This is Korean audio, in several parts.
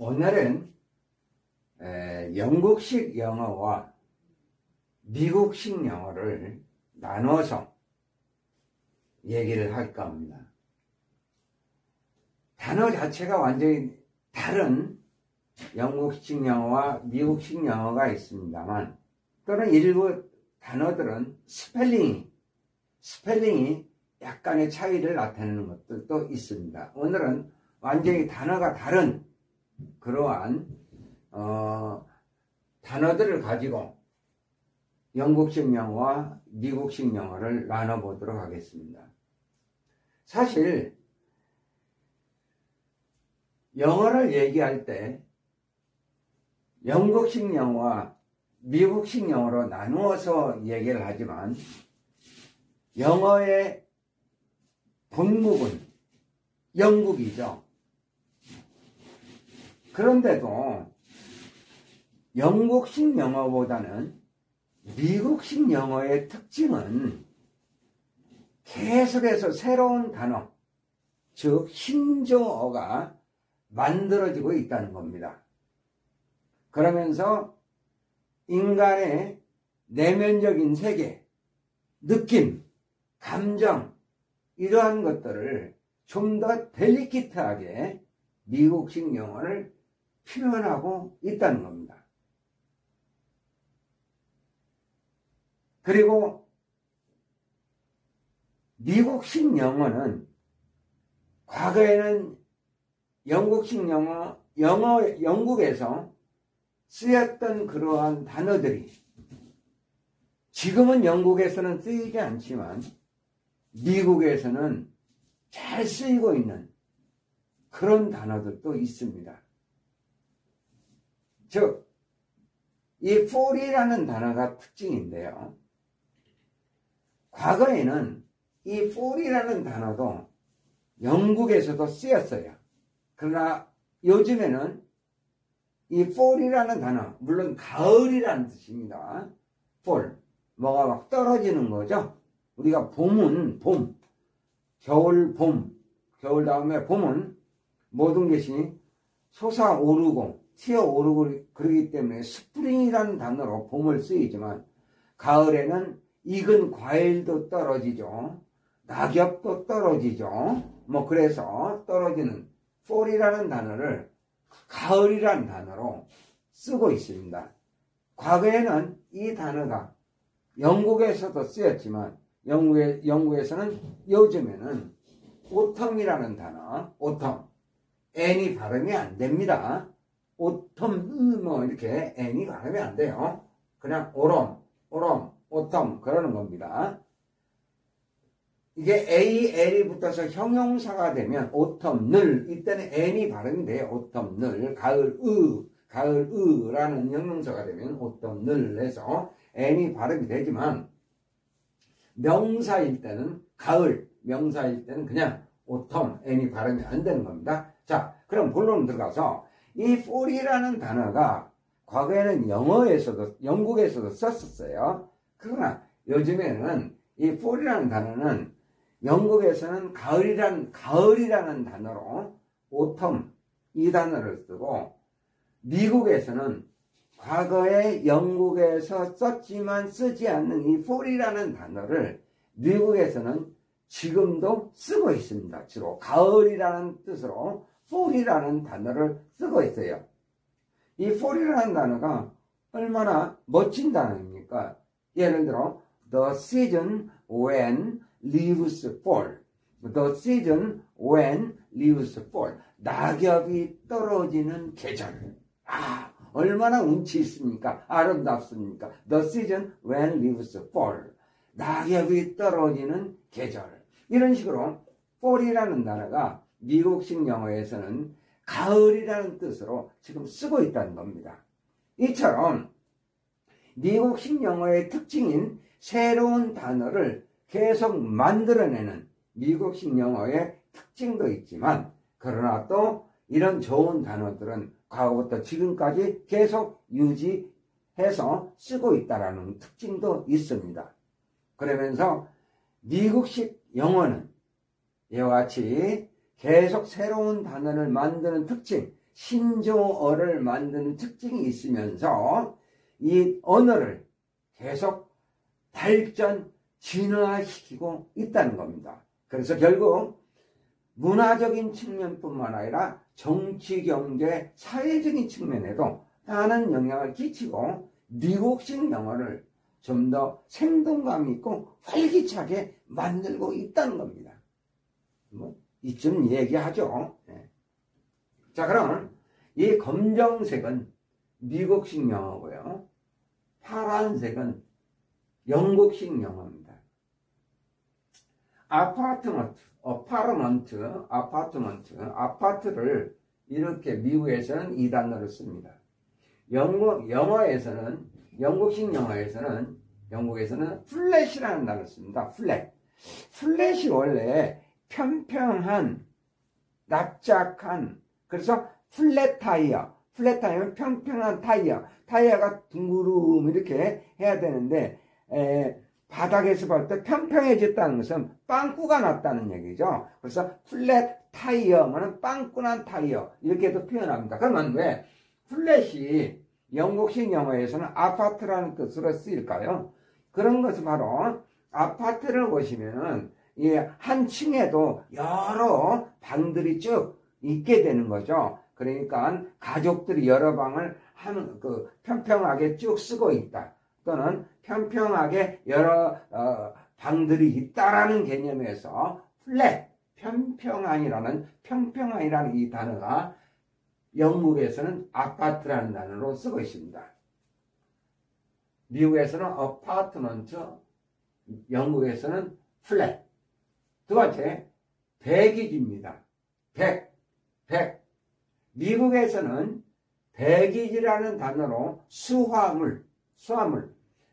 오늘은 영국식 영어와 미국식 영어를 나눠서 얘기를 할까 합니다. 단어 자체가 완전히 다른 영국식 영어와 미국식 영어가 있습니다만, 또는 일부 단어들은 스펠링이 약간의 차이를 나타내는 것들도 있습니다. 오늘은 완전히 단어가 다른 그러한 단어들을 가지고 영국식 영어와 미국식 영어를 나눠보도록 하겠습니다. 사실 영어를 얘기할 때 영국식 영어와 미국식 영어로 나누어서 얘기를 하지만, 영어의 본국은 영국이죠. 그런데도 영국식 영어보다는 미국식 영어의 특징은 계속해서 새로운 단어, 즉 신조어가 만들어지고 있다는 겁니다. 그러면서 인간의 내면적인 세계, 느낌, 감정, 이러한 것들을 좀 더 델리키트하게 미국식 영어를 표현하고 있다는 겁니다. 그리고 미국식 영어는 과거에는 영국식 영국에서 쓰였던 그러한 단어들이 지금은 영국에서는 쓰이지 않지만 미국에서는 잘 쓰이고 있는 그런 단어들도 있습니다. 즉, 이 for이라는 단어가 특징인데요. 과거에는 이 for이라는 단어도 영국에서도 쓰였어요. 그러나 요즘에는 이 fall이라는 단어, 물론 가을이라는 뜻입니다. fall, 뭐가 막 떨어지는 거죠. 우리가 봄은 봄, 겨울 봄, 겨울 다음에 봄은 모든 것이 솟아오르고 튀어오르고 그러기 때문에 스프링이라는 단어로 봄을 쓰이지만, 가을에는 익은 과일도 떨어지죠. 낙엽도 떨어지죠. 그래서 떨어지는 fall이라는 단어를 가을이라는 단어로 쓰고 있습니다. 과거에는 이 단어가 영국에서도 쓰였지만 영국에서는 요즘에는 autumn이라는 단어, autumn, n이 발음이 안 됩니다. autumn 이렇게 n이 발음이 안 돼요. 그냥 autumn 그러는 겁니다. 이게 A, L이 붙어서 형용사가 되면 autumn을, 이때는 N이 발음이 돼요. autumn을, 가을라는 형용사가 되면 autumn을 해서 N이 발음이 되지만, 명사일 때는 가을, 명사일 때는 그냥 autumn, N이 발음이 안 되는 겁니다. 자, 그럼 본론 들어가서 이 fall이라는 단어가 과거에는 영국에서도 썼었어요. 그러나 요즘에는 이 fall이라는 단어는 영국에서는 가을이라는 단어로 autumn 이 단어를 쓰고, 미국에서는 과거에 영국에서 썼지만 쓰지 않는 이 fall이라는 단어를 미국에서는 지금도 쓰고 있습니다. 주로 가을이라는 뜻으로 fall이라는 단어를 쓰고 있어요. 이 fall이라는 단어가 얼마나 멋진 단어입니까? 예를 들어 the season when leaves fall. The season when leaves fall. 낙엽이 떨어지는 계절. 얼마나 운치 있습니까? 아름답습니까? The season when leaves fall. 낙엽이 떨어지는 계절. 이런 식으로 fall이라는 단어가 미국식 영어에서는 가을이라는 뜻으로 지금 쓰고 있다는 겁니다. 이처럼 미국식 영어의 특징인 새로운 단어를 계속 만들어내는 미국식 영어의 특징도 있지만, 그러나 또 이런 좋은 단어들은 과거부터 지금까지 계속 유지해서 쓰고 있다는 특징도 있습니다. 그러면서 미국식 영어는 이와 같이 계속 새로운 단어를 만드는 특징, 신조어를 만드는 특징이 있으면서 이 언어를 계속 발전, 진화시키고 있다는 겁니다. 그래서 결국 문화적인 측면뿐만 아니라 정치, 경제, 사회적인 측면에도 많은 영향을 끼치고 미국식 영어를 좀 더 생동감 있고 활기차게 만들고 있다는 겁니다. 뭐 이쯤 얘기하죠. 네. 자, 그럼 이 검정색은 미국식 영어고요. 파란색은 영국식 영어입니다. 아파트를 이렇게 미국에서는 이 단어를 씁니다. 영국식 영어에서는 플랫이라는 단어를 씁니다. 플랫이 원래 평평한, 납작한, 그래서 플랫타이어는 평평한 타이어가 둥그름 이렇게 해야 되는데, 바닥에서 볼 때 평평해졌다는 것은 빵꾸가 났다는 얘기죠. 그래서 플랫 타이어는 빵꾸 난 타이어 이렇게도 표현합니다. 그러면 왜 플랫이 영국식 영어에서는 아파트라는 뜻으로 쓰일까요? 그런 것은 바로 아파트를 보시면은 한 층에도 여러 방들이 쭉 있게 되는 거죠. 그러니까 가족들이 여러 방을 평평하게 쭉 쓰고 있다. 또는 평평하게 여러 방들이 있다라는 개념에서 평평한이라는 이 단어가 영국에서는 아파트라는 단어로 쓰고 있습니다. 미국에서는 어파트먼트, 영국에서는 플랫. 두 번째, 백이지입니다. 백. 미국에서는 백이지라는 단어로 수화물,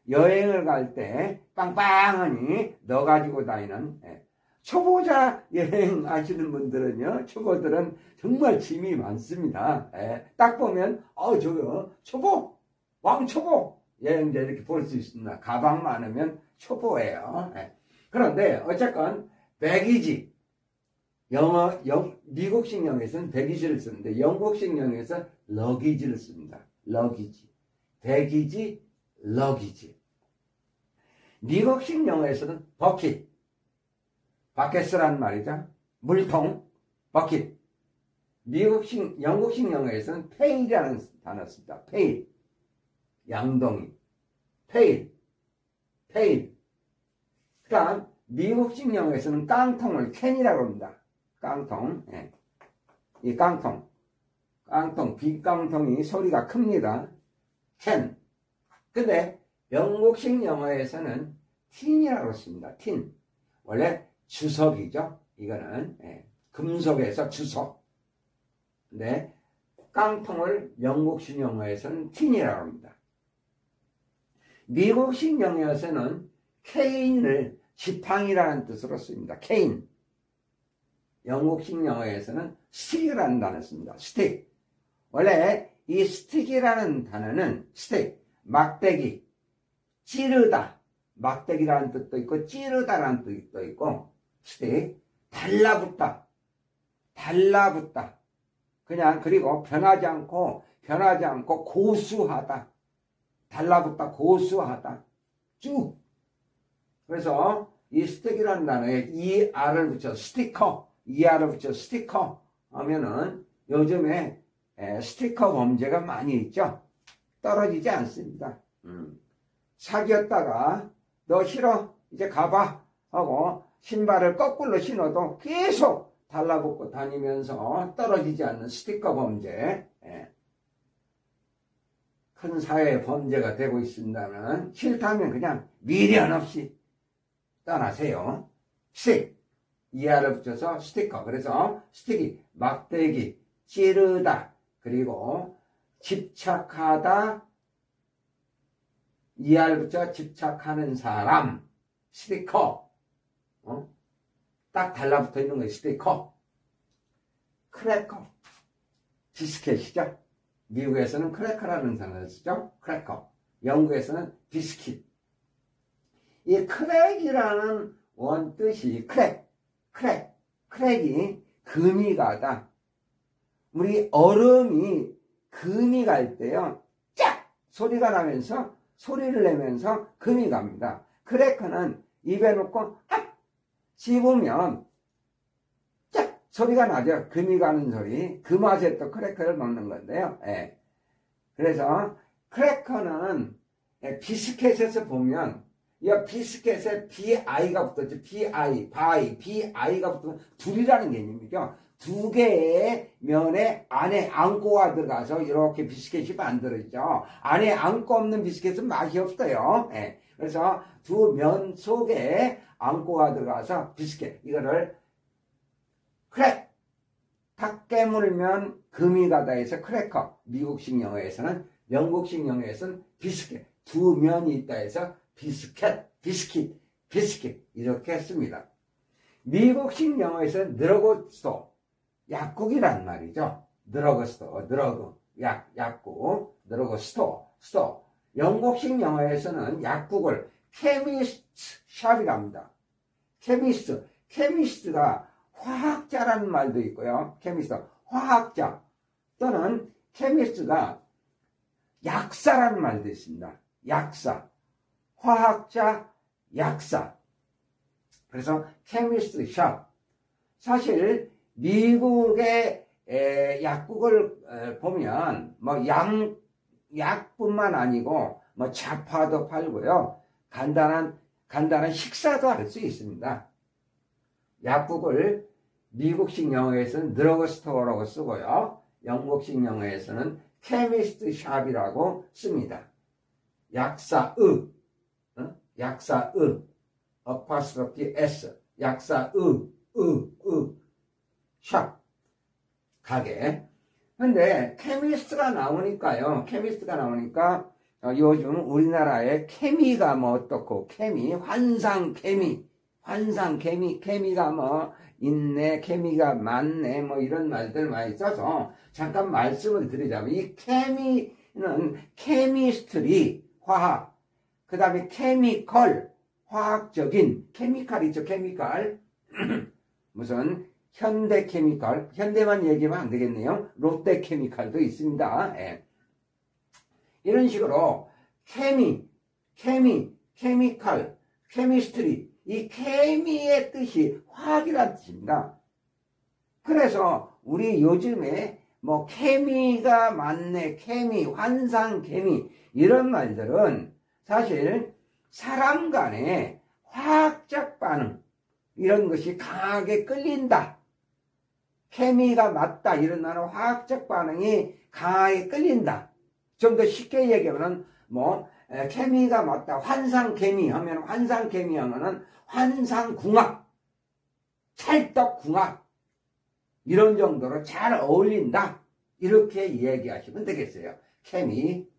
여행을 갈 때 빵빵하니 넣어가지고 다니는, 초보자 여행 하시는 분들은요, 초보들은 정말 짐이 많습니다. 딱 보면, 저거, 왕초보 여행자 이렇게 볼 수 있습니다. 가방 많으면 초보예요. 그런데, 어쨌건, 백이지. 미국식 영어에서는 백이지를 쓰는데, 영국식 영어에서는 러기지를 씁니다. 러기지. 백이지, 러기지. 미국식 영어에서는 바켓이라는 말이죠. 물통, 버킷. 영국식 영어에서는 페일이라는 단어 씁니다. 페일. 양동이. 페일. 그 다음, 미국식 영어에서는 깡통을 캔이라고 합니다. 깡통. 이 깡통, 빗깡통이 소리가 큽니다. 캔. 근데 영국식 영어에서는 틴이라고 씁니다. 틴. 원래 주석이죠. 이거는 금속에서 주석. 근데 깡통을 영국식 영어에서는 틴이라고 합니다. 미국식 영어에서는 케인을 지팡이라는 뜻으로 씁니다. 케인. 영국식 영어에서는 스틱이라는 단어를 씁니다. 스틱. 원래 이 스틱이라는 단어는 막대기, 찌르다. 막대기라는 뜻도 있고 찌르다라는 뜻도 있고 스틱, 달라붙다. 그냥 그리고 변하지 않고 고수하다. 달라붙다, 고수하다. 쭉. 그래서 이 스틱이라는 단어에 ER을 붙여 스티커 하면은 요즘에 스티커 범죄가 많이 있죠. 떨어지지 않습니다. 사귀었다가 너 싫어 이제 가봐 하고 신발을 거꾸로 신어도 계속 달라붙고 다니면서 떨어지지 않는 스티커 범죄, 큰 사회 범죄가 되고 있습니다만 싫다면 그냥 미련 없이 떠나세요. 스틱, 이하를 붙여서 스티커. 그래서 스틱이 막대기, 찌르다, 그리고 집착하다, 이하를 붙여 집착하는 사람, 스티커. 딱 달라붙어 있는 거예요. 스티커. 크래커. 비스켓이죠. 미국에서는 크래커라는 단어를 쓰죠. 크래커. 영국에서는 비스킷. 이 크랙이라는 원뜻이 크랙이 금이 가다, 우리 얼음이 금이 갈 때요, 짝! 소리가 나면서, 소리를 내면서 금이 갑니다. 크래커는 입에 놓고, 악! 씹으면, 짝! 소리가 나죠. 금이 가는 소리. 그 맛에 또 크래커를 먹는 건데요. 예. 그래서, 크래커는, 비스켓에서 보면, 이 비스켓에 BI가 붙었죠. BI가 붙으면 둘이라는 개념이죠. 두 개의 면에 안에 앙꼬가 들어가서 이렇게 비스켓이 만들어지죠. 안에 앙꼬 없는 비스켓은 맛이 없어요. 예. 그래서 두 면 속에 앙꼬가 들어가서 비스켓, 이거를 크랙! 탁 깨물면 금이 가다 해서 크래커. 미국식 영어에서는, 영국식 영어에서는 비스켓. 두 면이 있다 해서 비스킷 이렇게 했습니다. 미국식 영어에서는 드러그스토어, 약국이란 말이죠. 드러그스토어, 약국, 드러그스토어. 영국식 영어에서는 약국을 케미스트 샵이랍니다. 케미스트가 화학자라는 말도 있고요. 케미스트, 화학자 또는 케미스트가 약사라는 말도 있습니다. 약사, 화학자, 약사. 그래서 케미스트 샵. 사실 미국의 약국을 보면 뭐 약뿐만 아니고 뭐 잡화도 팔고요. 간단한 식사도 할 수 있습니다. 약국을 미국식 영어에서는 드러그스토어라고 쓰고요. 영국식 영어에서는 케미스트 샵이라고 씁니다. 약사의, apostrophe s, 약사의, 샵, 가게. 근데 케미스트가 나오니까 요즘 우리나라에 케미가 뭐 어떻고, 케미가 뭐 있네, 케미가 많네, 뭐 이런 말들 많이 써서 잠깐 말씀을 드리자면, 이 케미는 케미스트리, 화학, 그 다음에 케미컬, 화학적인, 케미칼이죠, 케미칼. 무슨 현대케미칼, 현대만 얘기하면 안 되겠네요. 롯데케미칼도 있습니다. 예. 이런 식으로 케미칼, 케미스트리, 이 케미의 뜻이 화학이라는 뜻입니다. 그래서 우리 요즘에 뭐 케미가 많네, 환상 케미 이런 말들은 사실 사람 간의 화학적 반응 이런 것이 강하게 끌린다. 케미가 맞다 이런 말은 화학적 반응이 강하게 끌린다. 좀 더 쉽게 얘기하면 뭐 케미가 맞다. 환상케미 하면 환상궁합, 찰떡궁합 이런 정도로 잘 어울린다. 이렇게 얘기하시면 되겠어요. 케미,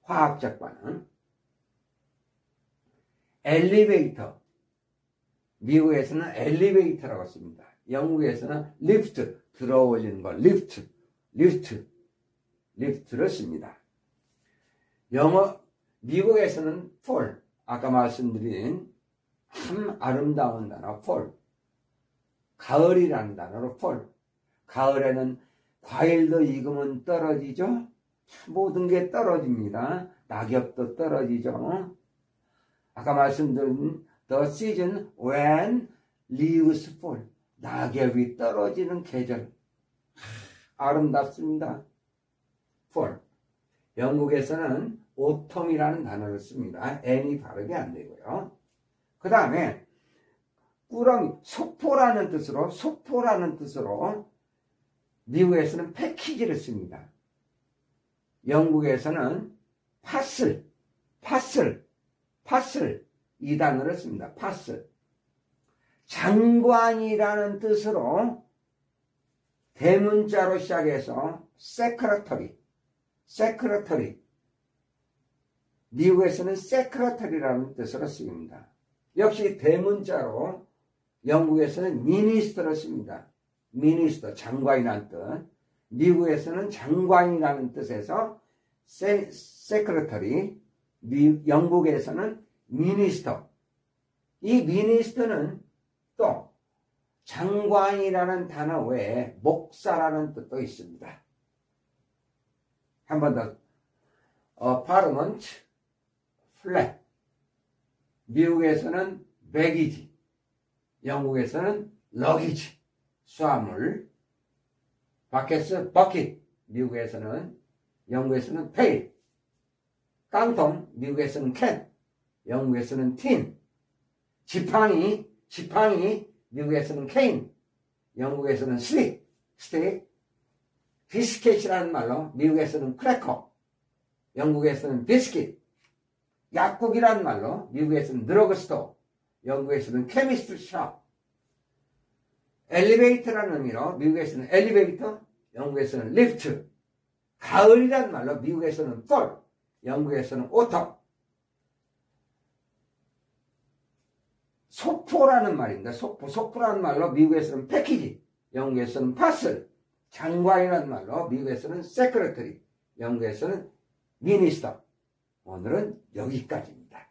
화학적 반응. 엘리베이터. 미국에서는 엘리베이터라고 씁니다. 영국에서는 리프트, 들어올리는 거, 리프트를 씁니다. 미국에서는 폴, 아까 말씀드린 참 아름다운 단어, 폴. 가을이라는 단어로 폴. 가을에는 과일도 익으면 떨어지죠? 모든 게 떨어집니다. 낙엽도 떨어지죠? 아까 말씀드린 The season when leaves fall. 낙엽이 떨어지는 계절. 아름답습니다. fall. 영국에서는 autumn이라는 단어를 씁니다. n이 발음이 안 되고요. 그 다음에 꾸러미, 소포라는 뜻으로 미국에서는 패키지를 씁니다. 영국에서는 파슬 이 단어를 씁니다. 파슬. 장관이라는 뜻으로 대문자로 시작해서 세크러터리. 미국에서는 세크러터리라는 뜻으로 씁니다. 역시 대문자로 영국에서는 미니스터를 씁니다. 미니스터, 장관이라는 뜻. 미국에서는 장관이라는 뜻에서 세크러터리, 영국에서는 미니스터. 이 미니스터는 또 장관이라는 단어 외에 목사라는 뜻도 있습니다. 한 번 더. 발음은 플랫. 미국에서는 배기지. 영국에서는 러기지. 수화물. 바켓스 버킷. 미국에서는, 영국에서는 페일. 깡통. 미국에서는 캔. 영국에서는 틴. 지팡이. 미국에서는 케인. 영국에서는 스틱. 비스켓이라는 말로 미국에서는 크래커. 영국에서는 비스킷. 약국이라는 말로 미국에서는 드러그스토어. 영국에서는 케미스트 샵. 엘리베이터라는 의미로 미국에서는 엘리베이터. 영국에서는 리프트. 가을이라는 말로 미국에서는 폴. 영국에서는 오터. 소포라는 말입니다. 소포라는 말로 미국에서는 패키지, 영국에서는 파슬. 장관이라는 말로 미국에서는 세크레터리, 영국에서는 미니스터. 오늘은 여기까지입니다.